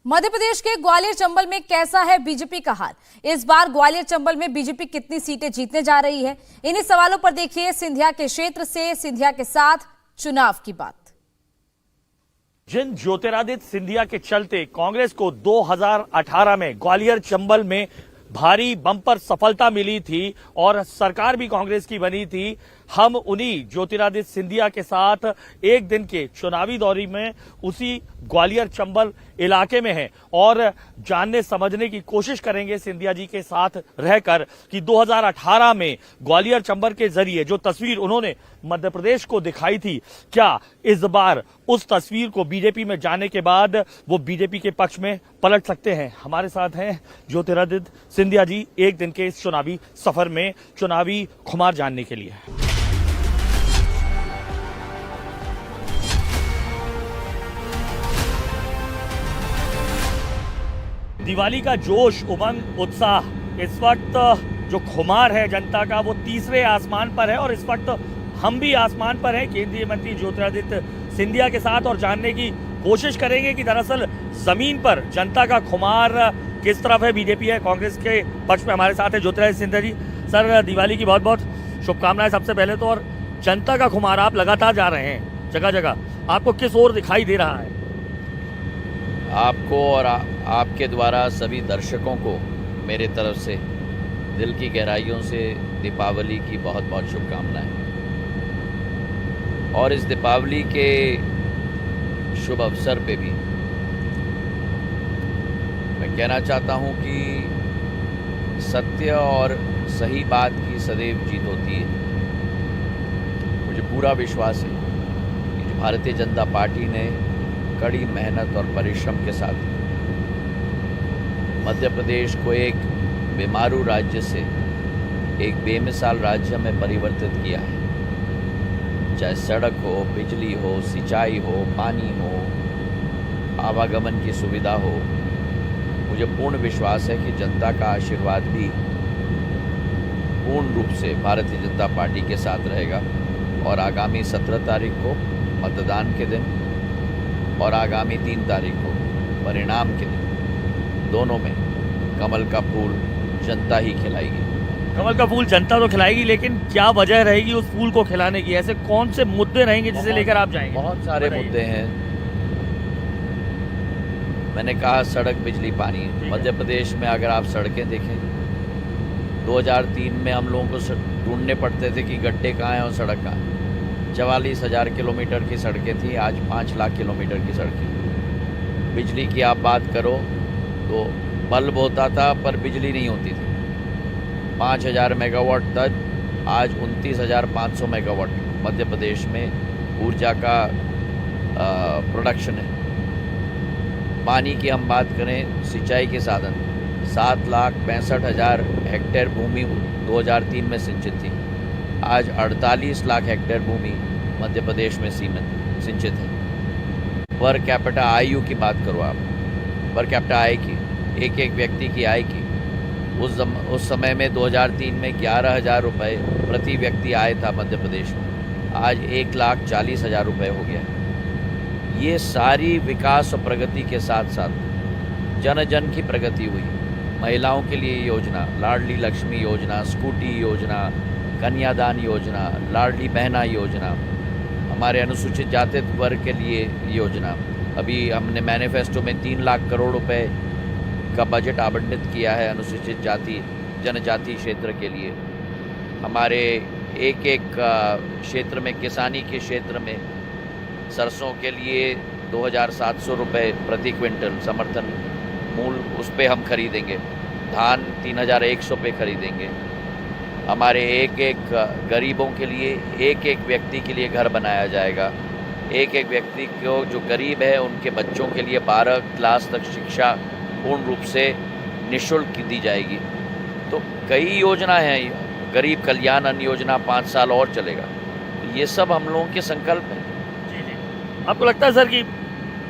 मध्य प्रदेश के ग्वालियर चंबल में कैसा है बीजेपी का हाल? इस बार ग्वालियर चंबल में बीजेपी कितनी सीटें जीतने जा रही है? इन्हीं सवालों पर देखिए सिंधिया के क्षेत्र से सिंधिया के साथ चुनाव की बात। जिन ज्योतिरादित्य सिंधिया के चलते कांग्रेस को 2018 में ग्वालियर चंबल में भारी बम्पर सफलता मिली थी और सरकार भी कांग्रेस की बनी थी, हम उन्हीं ज्योतिरादित्य सिंधिया के साथ एक दिन के चुनावी दौरे में उसी ग्वालियर चंबल इलाके में हैं और जानने समझने की कोशिश करेंगे सिंधिया जी के साथ रहकर कि 2018 में ग्वालियर चंबल के जरिए जो तस्वीर उन्होंने मध्य प्रदेश को दिखाई थी, क्या इस बार उस तस्वीर को बीजेपी में जाने के बाद वो बीजेपी के पक्ष में पलट सकते हैं। हमारे साथ हैं ज्योतिरादित्य सिंधिया जी एक दिन के इस चुनावी सफर में चुनावी खुमार जानने के लिए। दिवाली का जोश, उमंग, उत्साह, इस वक्त जो खुमार है जनता का वो तीसरे आसमान पर है और इस वक्त हम भी आसमान पर हैं केंद्रीय मंत्री ज्योतिरादित्य सिंधिया के साथ और जानने की कोशिश करेंगे कि दरअसल जमीन पर जनता का खुमार किस तरफ है। बीजेपी है, कांग्रेस के पक्ष में हमारे साथ है ज्योतिरादित्य सिंधिया जी। सर, दिवाली की बहुत बहुत शुभकामनाएं सबसे पहले तो। और जनता का खुमार आप लगातार जा रहे हैं जगह जगह, आपको किस ओर दिखाई दे रहा है? आपको और आपके द्वारा सभी दर्शकों को मेरे तरफ से दिल की गहराइयों से दीपावली की बहुत बहुत शुभकामनाएं। और इस दीपावली के शुभ अवसर पे भी मैं कहना चाहता हूं कि सत्य और सही बात की सदैव जीत होती है। मुझे पूरा विश्वास है कि जो भारतीय जनता पार्टी ने कड़ी मेहनत और परिश्रम के साथ मध्य प्रदेश को एक बेमारू राज्य से एक बेमिसाल राज्य में परिवर्तित किया है, चाहे सड़क हो, बिजली हो, सिंचाई हो, पानी हो, आवागमन की सुविधा हो। मुझे पूर्ण विश्वास है कि जनता का आशीर्वाद भी पूर्ण रूप से भारतीय जनता पार्टी के साथ रहेगा और आगामी 17 तारीख को मतदान के दिन और आगामी 3 तारीख को परिणाम के दिन, दोनों में कमल का फूल जनता ही खिलाएगी। कमल का फूल जनता तो खिलाएगी, लेकिन क्या वजह रहेगी उस फूल को खिलाने की? ऐसे कौन से मुद्दे रहेंगे जिसे लेकर आप जाएंगे? बहुत सारे मुद्दे हैं। मैंने कहा सड़क, बिजली, पानी। मध्य प्रदेश में अगर आप सड़कें देखें, 2003 में हम लोगों को ढूंढने पड़ते थे कि गड्ढे कहाँ हैं और सड़क कहाँ है। 44,000 किलोमीटर की सड़कें थी, आज 5 लाख किलोमीटर की सड़कें। बिजली की आप बात करो तो बल्ब होता था पर बिजली नहीं होती थी। 5,000 मेगावाट तक, आज 29,500 मेगावाट मध्य प्रदेश में ऊर्जा का प्रोडक्शन है। पानी की हम बात करें, सिंचाई के साधन, 7,65,000 हेक्टेयर भूमि 2003 में सिंचित थी, आज 48 लाख हेक्टेयर भूमि मध्य प्रदेश में सिंचित है। पर कैपिटा आयु की बात करो आप, पर कैपिटा आय की, एक व्यक्ति की आय की, उस समय में 2003 में 11,000 रुपये प्रति व्यक्ति आय था मध्य प्रदेश में, आज 1,40,000 रुपये हो गया। ये सारी विकास और प्रगति के साथ साथ जन जन की प्रगति हुई। महिलाओं के लिए योजना, लाडली लक्ष्मी योजना, स्कूटी योजना, कन्यादान योजना, लाडली बहना योजना, हमारे अनुसूचित जाति वर्ग के लिए योजना। अभी हमने मैनिफेस्टो में 3 लाख करोड़ रुपए का बजट आवंटित किया है अनुसूचित जाति जनजाति क्षेत्र के लिए। हमारे एक क्षेत्र में, किसानी के क्षेत्र में, सरसों के लिए 2,700 रुपये प्रति क्विंटल समर्थन मूल उस पे हम खरीदेंगे। धान 3,100 पे खरीदेंगे। हमारे एक गरीबों के लिए, एक व्यक्ति के लिए घर बनाया जाएगा। एक व्यक्ति को जो गरीब है उनके बच्चों के लिए 12 क्लास तक शिक्षा पूर्ण रूप से निःशुल्क दी जाएगी। तो कई योजना हैं। गरीब कल्याण अन्न योजना 5 साल और चलेगा। तो ये सब हम लोगों के संकल्प हैं। जी जी, आपको लगता है सर कि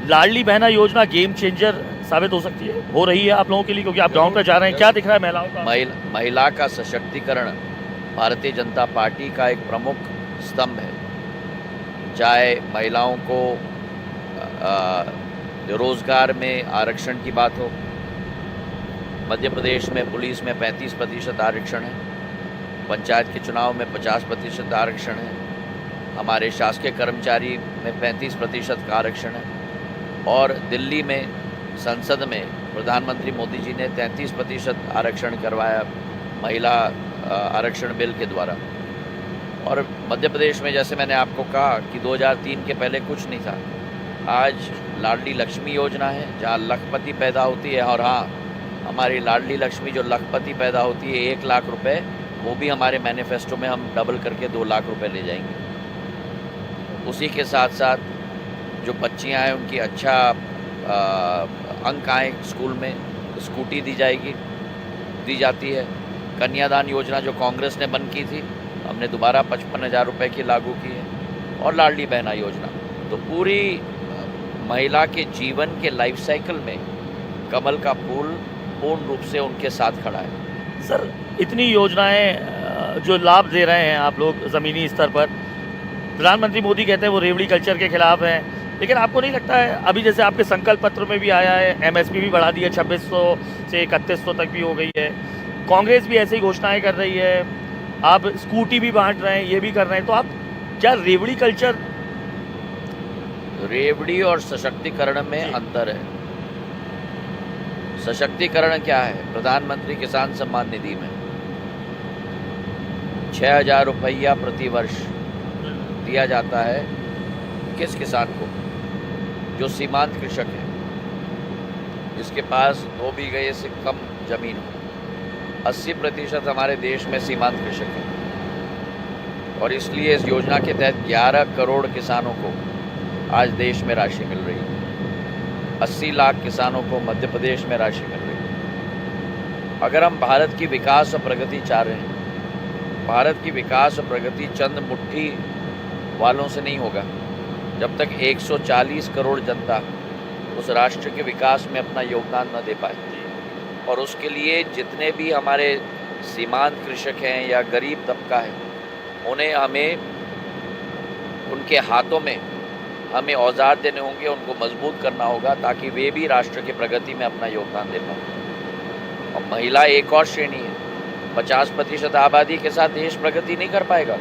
लाडली बहना योजना गेम चेंजर साबित हो सकती है, हो रही है आप लोगों के लिए? क्योंकि आप गांव पे जा रहे हैं, क्या दिख रहा है महिलाओं का? महिला का सशक्तिकरण भारतीय जनता पार्टी का एक प्रमुख स्तंभ है। चाहे महिलाओं को रोजगार में आरक्षण की बात हो, मध्य प्रदेश में पुलिस में 35% आरक्षण है, पंचायत के चुनाव में 50% आरक्षण है, हमारे शासकीय कर्मचारी में 35% का आरक्षण है, और दिल्ली में संसद में प्रधानमंत्री मोदी जी ने 33% आरक्षण करवाया महिला आरक्षण बिल के द्वारा। और मध्य प्रदेश में जैसे मैंने आपको कहा कि 2003 के पहले कुछ नहीं था, आज लाडली लक्ष्मी योजना है जहाँ लखपति पैदा होती है, और हाँ, हमारी लाडली लक्ष्मी जो लखपति पैदा होती है 1 लाख रुपए, वो भी हमारे मैनिफेस्टो में हम डबल करके 2 लाख रुपए ले जाएंगे। उसी के साथ साथ जो बच्चियां हैं उनकी अच्छा अंक आए स्कूल में, स्कूटी दी जाती है। कन्यादान योजना जो कांग्रेस ने बंद की थी, हमने दोबारा 55,000 रुपये की लागू की है, और लाडली बहना योजना। तो पूरी महिला के जीवन के लाइफ साइकिल में कमल का फूल पूर्ण रूप से उनके साथ खड़ा है। सर, इतनी योजनाएं जो लाभ दे रहे हैं आप लोग ज़मीनी स्तर पर, प्रधानमंत्री मोदी कहते हैं वो रेवड़ी कल्चर के खिलाफ हैं, लेकिन आपको नहीं लगता है अभी जैसे आपके संकल्प पत्र में भी आया है, एमएसपी भी बढ़ा दी है, 2600 से 3100 तक भी हो गई है, कांग्रेस भी ऐसी घोषणाएं कर रही है, आप स्कूटी भी बांट रहे हैं, ये भी कर रहे हैं, तो आप क्या रेवड़ी कल्चर? रेवड़ी और सशक्तिकरण में अंतर है। सशक्तिकरण क्या है? प्रधानमंत्री किसान सम्मान निधि में 6,000 रुपया प्रति वर्ष दिया जाता है किस किसान को? जो सीमांत कृषक है, जिसके पास 2 बीघे से कम जमीन हो। 80% हमारे देश में सीमांत कृषक है, और इसलिए इस योजना के तहत 11 करोड़ किसानों को आज देश में राशि मिल रही है। 80 लाख किसानों को मध्य प्रदेश में राशि मिल रही है। अगर हम भारत की विकास और प्रगति चाह रहे हैं, भारत की विकास और प्रगति चंद मुट्ठी वालों से नहीं होगा जब तक 140 करोड़ जनता उस राष्ट्र के विकास में अपना योगदान न दे पाए। और उसके लिए जितने भी हमारे सीमांत कृषक हैं या गरीब तबका है, उन्हें हमें उनके हाथों में हमें औजार देने होंगे, उनको मजबूत करना होगा, ताकि वे भी राष्ट्र की प्रगति में अपना योगदान दे पाएं। और महिला एक और श्रेणी है। 50% आबादी के साथ देश प्रगति नहीं कर पाएगा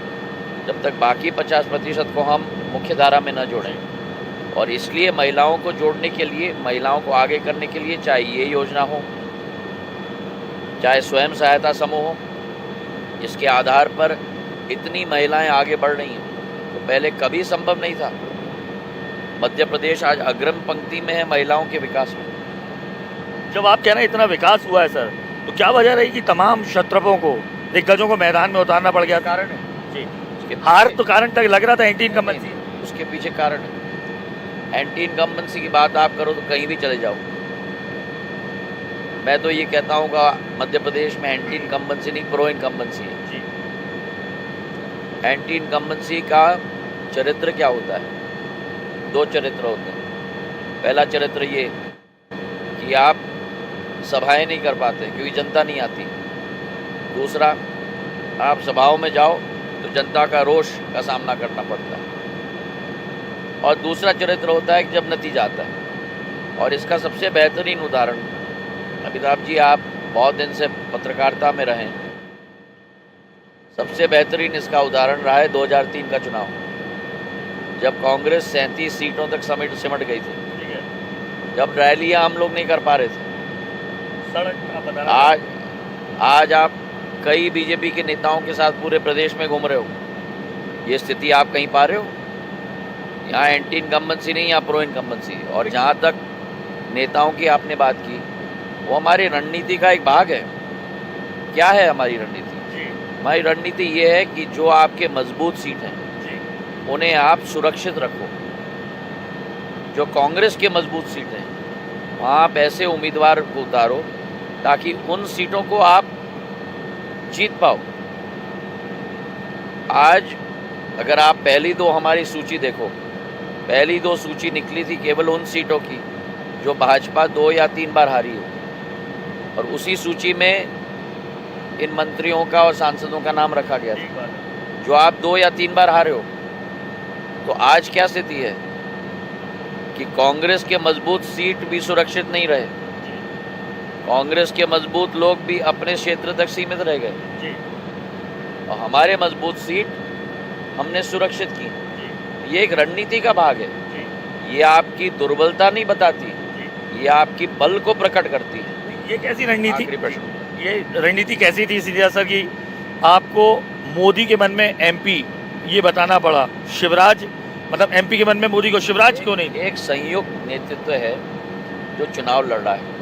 जब तक बाकी 50% को हम मुख्य धारा में न जोड़ें। और इसलिए महिलाओं को जोड़ने के लिए, महिलाओं को आगे करने के लिए, चाहे ये योजना हो, चाहे स्वयं सहायता समूह हो, इसके आधार पर इतनी महिलाएं आगे बढ़ रही हैं, तो पहले कभी संभव नहीं था। मध्य प्रदेश आज अग्रिम पंक्ति में है महिलाओं के विकास में। जब आप कह रहे हैं इतना विकास हुआ है सर, तो क्या वजह रही कि तमाम क्षत्रपों को, दिग्गजों को मैदान में उतारना पड़ गया? कारण है जी, हार तो कारण तक लग रहा था एंटी इनकम्बेंसी, उसके पीछे कारण है। एंटी इनकम्बेंसी की बात आप करो तो कहीं भी चले जाओ। मैं तो ये कहता हूँ कि मध्य प्रदेश में एंटी इनकम्बेंसी नहीं, प्रो इनकम्बेंसी है। जी। एंटी इनकम्बेंसी का चरित्र क्या होता है? 2 चरित्र होते हैं। पहला चरित्र ये कि आप सभाएं नहीं कर पाते क्योंकि जनता नहीं आती। दूसरा, आप सभाओं में जाओ तो जनता का रोष का सामना करना पड़ता है। और दूसरा चरित्र होता है कि जब नतीजा आता है। और इसका सबसे बेहतरीन उदाहरण, अमिताभ जी आप बहुत दिन से पत्रकारिता में रहें, सबसे बेहतरीन इसका उदाहरण रहा है 2003 का चुनाव, जब कांग्रेस 37 सीटों तक सिमट गई थी। ठीक है। जब रैलियां हम लोग नहीं कर पा रहे थे। सड़क आज आप कई बीजेपी के नेताओं के साथ पूरे प्रदेश में घूम रहे हो। ये स्थिति आप कहीं पा रहे हो? यहाँ एंटी इनकम्बेंसी नहीं, यहाँ प्रो इनकम्बेंसी। और जहाँ तक नेताओं की आपने बात की, वो हमारी रणनीति का एक भाग है। क्या है हमारी रणनीति? हमारी रणनीति ये है कि जो आपके मजबूत सीट हैं उन्हें आप सुरक्षित रखो। जो कांग्रेस के मजबूत सीट हैं वहाँ आप ऐसे उम्मीदवार को उतारो ताकि उन सीटों को आप जीत पाओ। आज अगर आप पहली 2 हमारी सूची देखो, पहली 2 सूची निकली थी केवल उन सीटों की जो भाजपा 2 या 3 बार हारी हो, और उसी सूची में इन मंत्रियों का और सांसदों का नाम रखा गया था जो आप 2 या 3 बार हारे हो। तो आज क्या स्थिति है? कि कांग्रेस के मजबूत सीट भी सुरक्षित नहीं रहे। कांग्रेस के मजबूत लोग भी अपने क्षेत्र तक सीमित रह गए और हमारे मजबूत सीट हमने सुरक्षित की। ये एक रणनीति का भाग है। ये आपकी दुर्बलता नहीं बताती, ये आपकी बल को प्रकट करती है। ये कैसी रणनीति? आखिरी प्रश्न, ये रणनीति कैसी थी सिंधिया सर की आपको मोदी के मन में एमपी ये बताना पड़ा? शिवराज मतलब एमपी के मन में मोदी को, शिवराज क्यों नहीं? एक संयुक्त नेतृत्व है जो चुनाव लड़ रहा है।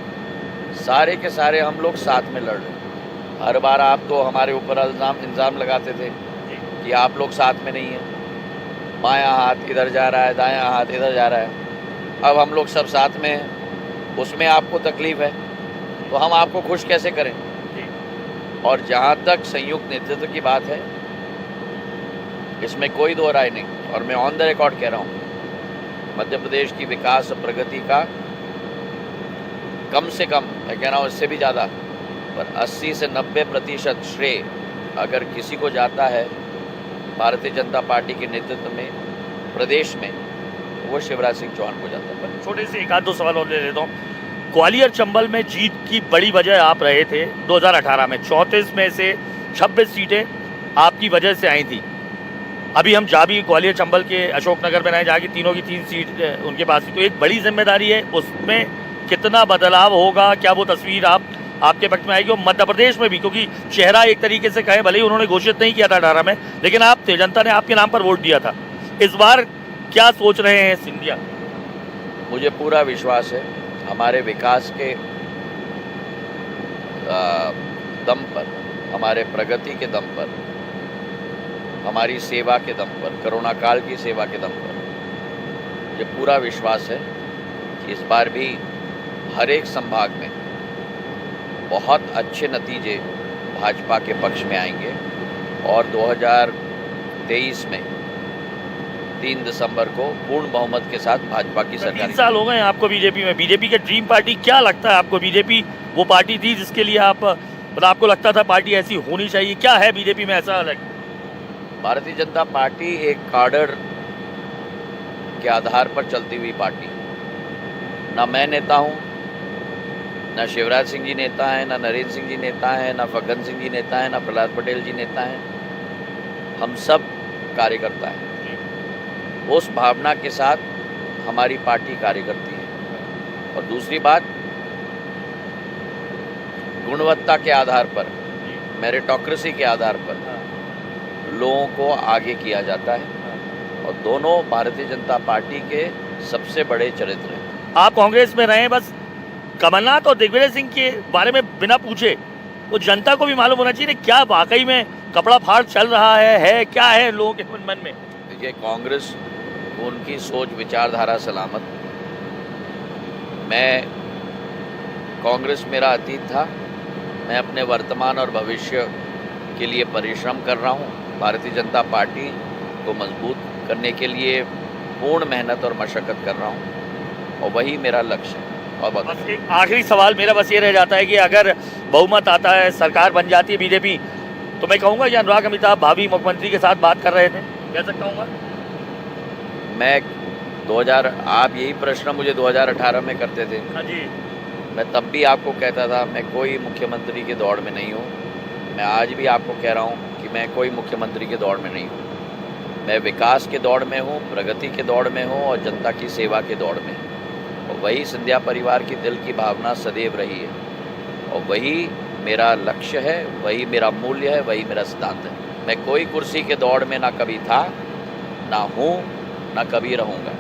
सारे के सारे हम लोग साथ में लड़ रहे हैं। हर बार आप तो हमारे ऊपर इल्ज़ाम लगाते थे कि आप लोग साथ में नहीं हैं, बायां हाथ इधर जा रहा है, दायां हाथ इधर जा रहा है। अब हम लोग सब साथ में हैं, उसमें आपको तकलीफ है तो हम आपको खुश कैसे करें? और जहाँ तक संयुक्त नेतृत्व की बात है, इसमें कोई दो राय नहीं, और मैं ऑन द रिकॉर्ड कह रहा हूँ, मध्य प्रदेश की विकास और प्रगति का कम से कम, मैं कह रहा हूँ इससे भी ज़्यादा, पर 80 से 90% श्रेय अगर किसी को जाता है भारतीय जनता पार्टी के नेतृत्व में प्रदेश में, वो शिवराज सिंह चौहान को जाता है। छोटे से एक आध दो सवाल और ले लेता हूँ। ग्वालियर चंबल में जीत की बड़ी वजह आप रहे थे 2018 में, 34 में से 26 सीटें आपकी वजह से आई थी। अभी हम जहाँ भी ग्वालियर चंबल के अशोकनगर में रहे, जहाँ की तीनों की 3 सीट उनके पास थी, तो एक बड़ी जिम्मेदारी है, उसमें कितना बदलाव होगा? क्या वो तस्वीर आपके वक्त में आएगी? और मध्य प्रदेश में भी, क्योंकि चेहरा एक तरीके से कहे, भले ही उन्होंने घोषित नहीं किया था 18 में, लेकिन आप थे, जनता ने आपके नाम पर वोट दिया था। इस बार क्या सोच रहे हैं सिंधिया? मुझे पूरा विश्वास है हमारे विकास के दम पर, हमारे प्रगति के दम पर, हमारी सेवा के दम पर, कोरोना काल की सेवा के दम पर, मुझे पूरा विश्वास है कि इस बार भी हर एक संभाग में बहुत अच्छे नतीजे भाजपा के पक्ष में आएंगे और 2023 में 3 दिसंबर को पूर्ण बहुमत के साथ भाजपा की सरकार। 3 साल हो गए आपको बीजेपी में। बीजेपी के ड्रीम पार्टी क्या लगता है आपको? बीजेपी वो पार्टी थी जिसके लिए मतलब आपको लगता था पार्टी ऐसी होनी चाहिए? क्या है बीजेपी में ऐसा अलग? भारतीय जनता पार्टी एक कार्डर के आधार पर चलती हुई पार्टी। ना मैं नेता हूँ, ना शिवराज सिंह जी नेता हैं, ना नरेंद्र सिंह जी नेता हैं, ना फग्गन सिंह जी नेता हैं, ना प्रहलाद पटेल जी नेता हैं। हम सब कार्यकर्ता हैं। उस भावना के साथ हमारी पार्टी कार्य करती है। और दूसरी बात, गुणवत्ता के आधार पर, मेरिटोक्रेसी के आधार पर लोगों को आगे किया जाता है और दोनों भारतीय जनता पार्टी के सबसे बड़े चरित्र हैं। आप कांग्रेस में रहे, बस कमलनाथ और दिग्विजय सिंह के बारे में बिना पूछे वो जनता को भी मालूम होना चाहिए क्या वाकई में कपड़ा फाड़ चल रहा है क्या है लोगों के मन में? देखिए, कांग्रेस उनकी सोच विचारधारा सलामत। मैं कांग्रेस मेरा अतीत था, मैं अपने वर्तमान और भविष्य के लिए परिश्रम कर रहा हूँ। भारतीय जनता पार्टी को मजबूत करने के लिए पूर्ण मेहनत और मशक्कत कर रहा हूँ और वही मेरा लक्ष्य है। और बस एक आखिरी सवाल मेरा बस ये रह जाता है कि अगर बहुमत आता है, सरकार बन जाती है बीजेपी, तो मैं कहूँगा कि अनुराग अमिताभ भावी मुख्यमंत्री के साथ बात कर रहे थे, कह सकता हूँ? मैं 2000, आप यही प्रश्न मुझे 2018 में करते थे। हाँ जी। मैं तब भी आपको कहता था मैं कोई मुख्यमंत्री के दौड़ में नहीं हूँ। मैं आज भी आपको कह रहा हूँ कि मैं कोई मुख्यमंत्री के दौड़ में नहीं हूँ। मैं विकास के दौड़ में हूँ, प्रगति के दौड़ में हूँ और जनता की सेवा के दौड़ में हूँ। और वही सिंधिया परिवार की दिल की भावना सदैव रही है और वही मेरा लक्ष्य है, वही मेरा मूल्य है, वही मेरा सिद्धांत है। मैं कोई कुर्सी के दौड़ में ना कभी था, ना हूँ, ना कभी रहूँगा।